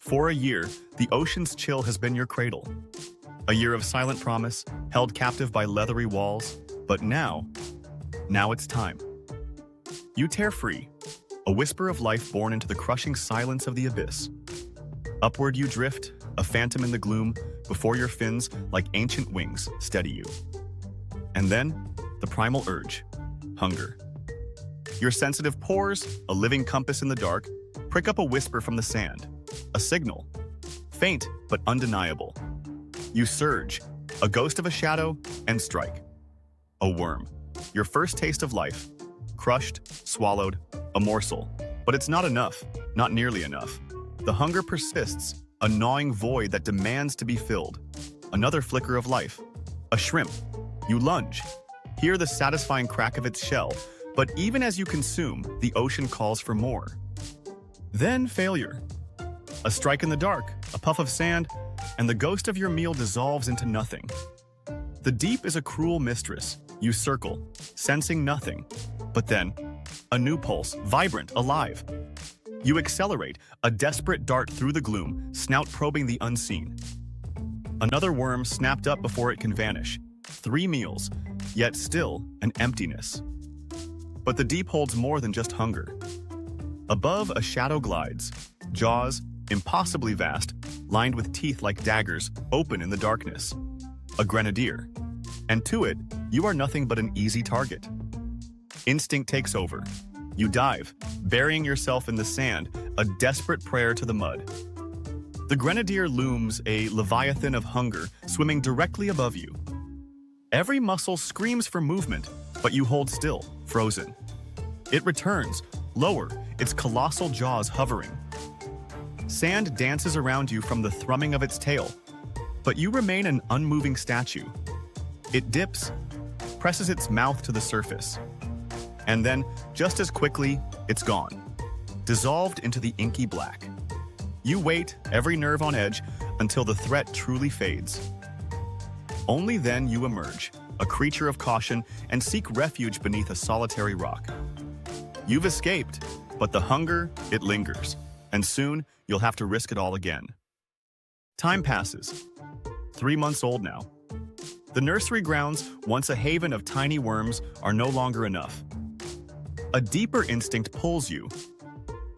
For a year, the ocean's chill has been your cradle. A year of silent promise, held captive by leathery walls. But now it's time. You tear free, a whisper of life born into the crushing silence of the abyss. Upward you drift, a phantom in the gloom, before your fins, like ancient wings, steady you. And then, the primal urge, hunger. Your sensitive pores, a living compass in the dark, prick up a whisper from the sand, a signal, faint but undeniable. You surge, a ghost of a shadow, and strike. A worm, your first taste of life, crushed, swallowed, a morsel. But it's not enough, not nearly enough. The hunger persists, a gnawing void that demands to be filled. Another flicker of life, a shrimp. You lunge, hear the satisfying crack of its shell, but even as you consume, the ocean calls for more. Then failure. A strike in the dark, a puff of sand, and the ghost of your meal dissolves into nothing. The deep is a cruel mistress. You circle, sensing nothing. But then, a new pulse, vibrant, alive. You accelerate, a desperate dart through the gloom, snout probing the unseen. Another worm snapped up before it can vanish. 3 meals, yet still an emptiness. But the deep holds more than just hunger. Above, a shadow glides, jaws, impossibly vast, lined with teeth like daggers, open in the darkness. A grenadier. And to it, you are nothing but an easy target. Instinct takes over. You dive, burying yourself in the sand, a desperate prayer to the mud. The grenadier looms, a leviathan of hunger, swimming directly above you. Every muscle screams for movement, but you hold still, frozen. It returns, lower, its colossal jaws hovering. Sand dances around you from the thrumming of its tail, but you remain an unmoving statue. It dips, presses its mouth to the surface, and then, just as quickly, it's gone, dissolved into the inky black. You wait, every nerve on edge, until the threat truly fades. Only then you emerge, a creature of caution, and seek refuge beneath a solitary rock. You've escaped, but the hunger, it lingers, and soon you'll have to risk it all again. Time passes. 3 months old now. The nursery grounds, once a haven of tiny worms, are no longer enough. A deeper instinct pulls you.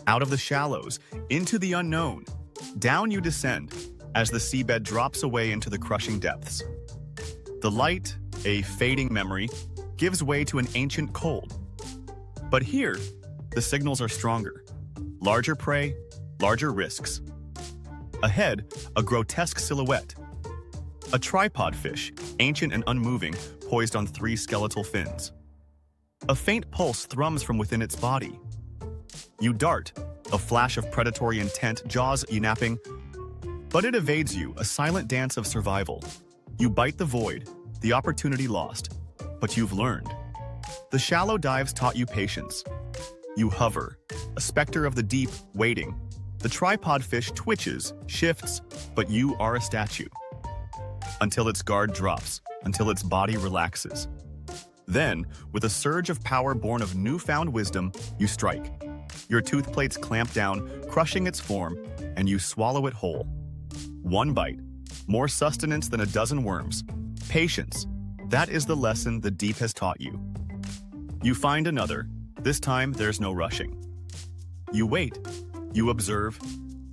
Out of the shallows, into the unknown. Down you descend, as the seabed drops away into the crushing depths. The light, a fading memory, gives way to an ancient cold. But here, the signals are stronger. Larger prey, larger risks. Ahead, a grotesque silhouette. A tripod fish, ancient and unmoving, poised on 3 skeletal fins. A faint pulse thrums from within its body. You dart, a flash of predatory intent, jaws yapping. But it evades you, a silent dance of survival. You bite the void, the opportunity lost. But you've learned. The shallow dives taught you patience. You hover, a specter of the deep, waiting. The tripod fish twitches, shifts, but you are a statue. Until its guard drops, until its body relaxes. Then, with a surge of power born of newfound wisdom, you strike. Your tooth plates clamp down, crushing its form, and you swallow it whole. 1 bite, more sustenance than a dozen worms. Patience, that is the lesson the deep has taught you. You find another. This time, there's no rushing. You wait, you observe,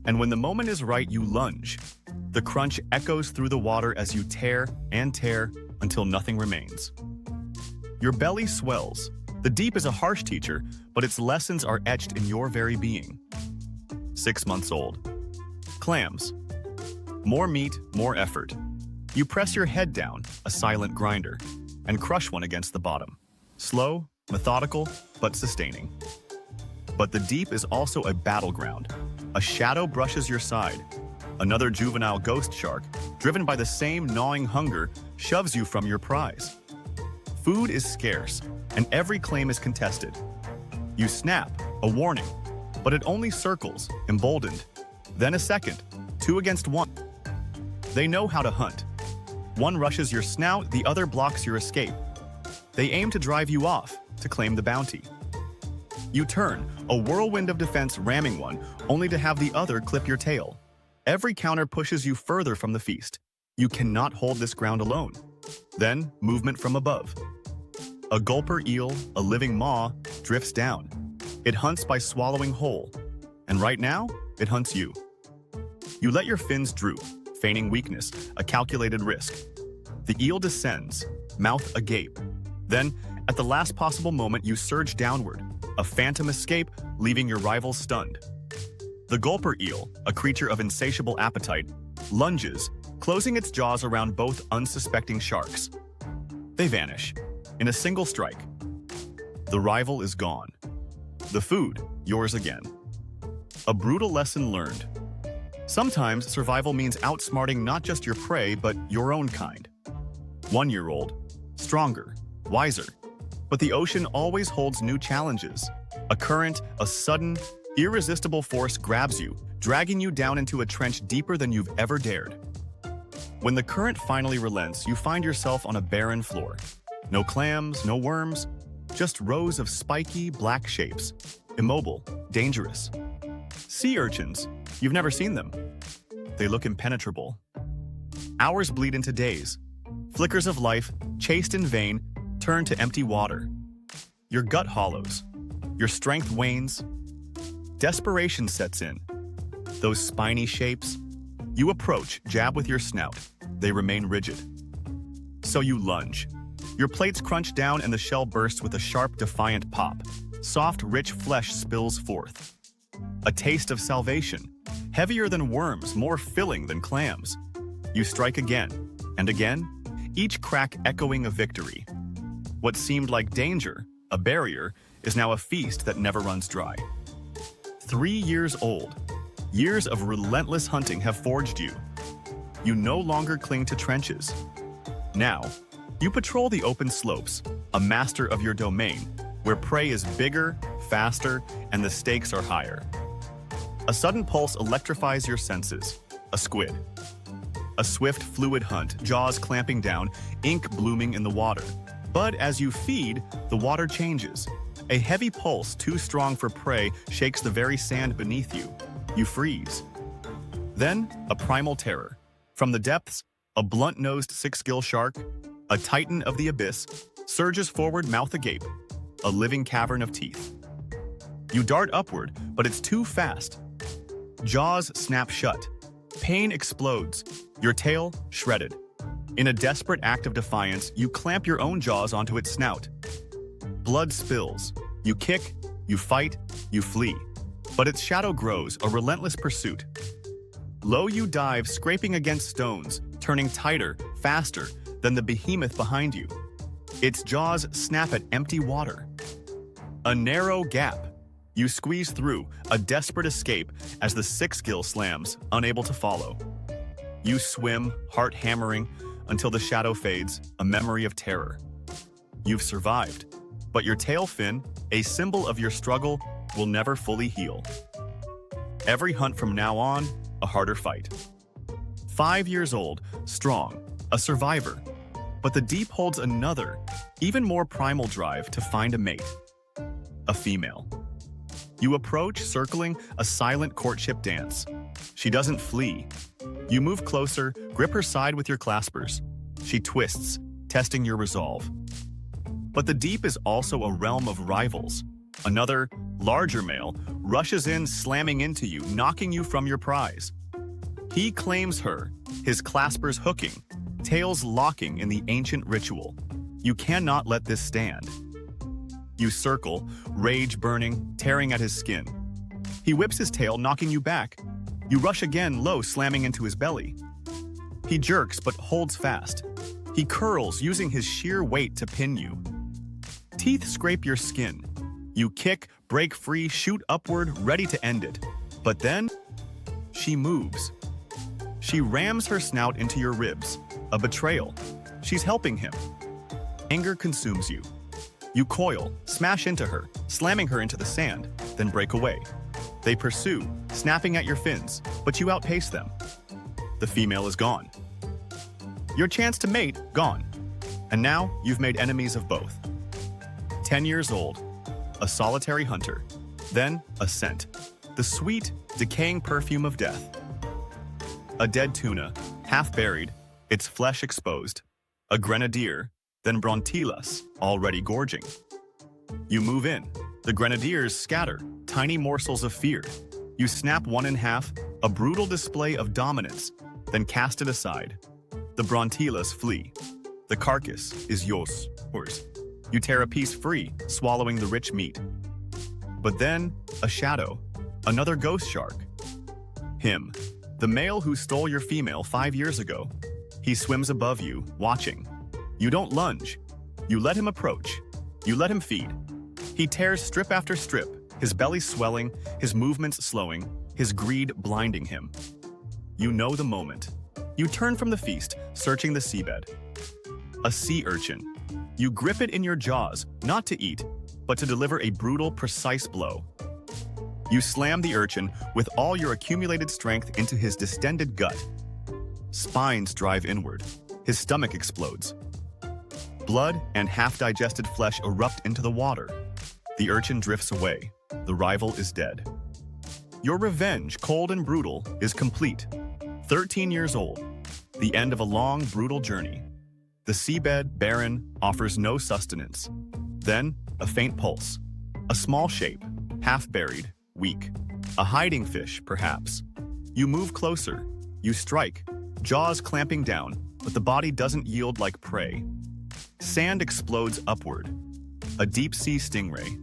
and when the moment is right, you lunge. The crunch echoes through the water as you tear and tear until nothing remains. Your belly swells. The deep is a harsh teacher, but its lessons are etched in your very being. 6 months old. Clams. More meat, more effort. You press your head down, a silent grinder, and crush one against the bottom. Slow, methodical, but sustaining. But the deep is also a battleground. A shadow brushes your side. Another juvenile ghost shark, driven by the same gnawing hunger, shoves you from your prize. Food is scarce, and every claim is contested. You snap, a warning, but it only circles, emboldened. Then a second, 2 against 1. They know how to hunt. One rushes your snout, the other blocks your escape. They aim to drive you off, to claim the bounty. You turn, a whirlwind of defense ramming one, only to have the other clip your tail. Every counter pushes you further from the feast. You cannot hold this ground alone. Then, movement from above. A gulper eel, a living maw, drifts down. It hunts by swallowing whole. And right now, it hunts you. You let your fins droop, feigning weakness, a calculated risk. The eel descends, mouth agape. Then, at the last possible moment, you surge downward, a phantom escape, leaving your rival stunned. The gulper eel, a creature of insatiable appetite, lunges, closing its jaws around both unsuspecting sharks. They vanish, in a single strike. The rival is gone. The food, yours again. A brutal lesson learned. Sometimes survival means outsmarting not just your prey, but your own kind. 1-year-old, stronger, wiser. But the ocean always holds new challenges. A current, a sudden, irresistible force grabs you, dragging you down into a trench deeper than you've ever dared. When the current finally relents, you find yourself on a barren floor. No clams, no worms, just rows of spiky, black shapes. Immobile, dangerous. Sea urchins, you've never seen them. They look impenetrable. Hours bleed into days. Flickers of life, chased in vain, turn to empty water. Your gut hollows. Your strength wanes. Desperation sets in. Those spiny shapes. You approach, jab with your snout. They remain rigid. So you lunge. Your plates crunch down and the shell bursts with a sharp, defiant pop. Soft, rich flesh spills forth. A taste of salvation. Heavier than worms, more filling than clams. You strike again, and again, each crack echoing a victory. What seemed like danger, a barrier, is now a feast that never runs dry. 3 years old. Years of relentless hunting have forged you. You no longer cling to trenches. Now, you patrol the open slopes, a master of your domain, where prey is bigger, faster, and the stakes are higher. A sudden pulse electrifies your senses. A squid. A swift, fluid hunt, jaws clamping down, ink blooming in the water. But as you feed, the water changes. A heavy pulse, too strong for prey, shakes the very sand beneath you. You freeze. Then, a primal terror. From the depths, a blunt-nosed Sixgill Shark, a titan of the abyss, surges forward, mouth agape, a living cavern of teeth. You dart upward, but it's too fast. Jaws snap shut. Pain explodes, your tail shredded. In a desperate act of defiance, you clamp your own jaws onto its snout. Blood spills. You kick, you fight, you flee. But its shadow grows, a relentless pursuit. Low you dive, scraping against stones, turning tighter, faster than the behemoth behind you. Its jaws snap at empty water. A narrow gap. You squeeze through, a desperate escape as the Sixgill slams, unable to follow. You swim, heart hammering, until the shadow fades, a memory of terror. You've survived, but your tail fin, a symbol of your struggle, will never fully heal. Every hunt from now on, a harder fight. 5 years old, strong, a survivor. But the deep holds another, even more primal drive to find a mate. A female. You approach, circling, a silent courtship dance. She doesn't flee. You move closer, grip her side with your claspers. She twists, testing your resolve. But the deep is also a realm of rivals. Another, larger male, rushes in, slamming into you, knocking you from your prize. He claims her, his claspers hooking, tails locking in the ancient ritual. You cannot let this stand. You circle, rage burning, tearing at his skin. He whips his tail, knocking you back. You rush again, low, slamming into his belly. He jerks but holds fast. He curls, using his sheer weight to pin you. Teeth scrape your skin. You kick, break free, shoot upward, ready to end it. But then, she moves. She rams her snout into your ribs. A betrayal. She's helping him. Anger consumes you. You coil, smash into her, slamming her into the sand, then break away. They pursue, snapping at your fins, but you outpace them. The female is gone. Your chance to mate, gone. And now, you've made enemies of both. 10 years old, a solitary hunter, then a scent. The sweet, decaying perfume of death. A dead tuna, half buried, its flesh exposed. A grenadier, then brontillas, already gorging. You move in. The grenadiers scatter, tiny morsels of fear. You snap one in half, a brutal display of dominance, then cast it aside. The brontillas flee. The carcass is yours. You tear a piece free, swallowing the rich meat. But then, a shadow, another ghost shark. Him, the male who stole your female 5 years ago. He swims above you, watching. You don't lunge. You let him approach. You let him feed. He tears strip after strip, his belly swelling, his movements slowing, his greed blinding him. You know the moment. You turn from the feast, searching the seabed. A sea urchin. You grip it in your jaws, not to eat, but to deliver a brutal, precise blow. You slam the urchin with all your accumulated strength into his distended gut. Spines drive inward. His stomach explodes. Blood and half-digested flesh erupt into the water. The urchin drifts away. The rival is dead. Your revenge, cold and brutal, is complete. 13 years old. The end of a long, brutal journey. The seabed, barren, offers no sustenance. Then, a faint pulse. A small shape, half-buried, weak. A hiding fish, perhaps. You move closer. You strike, jaws clamping down, but the body doesn't yield like prey. Sand explodes upward. A deep-sea stingray.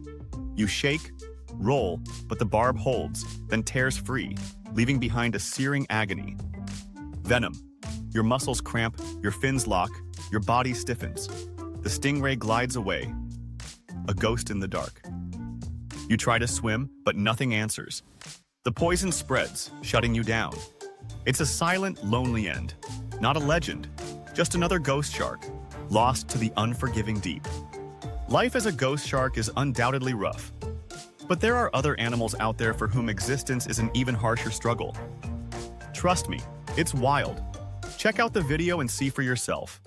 You shake, roll, but the barb holds, then tears free, leaving behind a searing agony. Venom. Your muscles cramp, your fins lock, your body stiffens. The stingray glides away. A ghost in the dark. You try to swim, but nothing answers. The poison spreads, shutting you down. It's a silent, lonely end. Not a legend, just another ghost shark, lost to the unforgiving deep. Life as a ghost shark is undoubtedly rough. But there are other animals out there for whom existence is an even harsher struggle. Trust me, it's wild. Check out the video and see for yourself.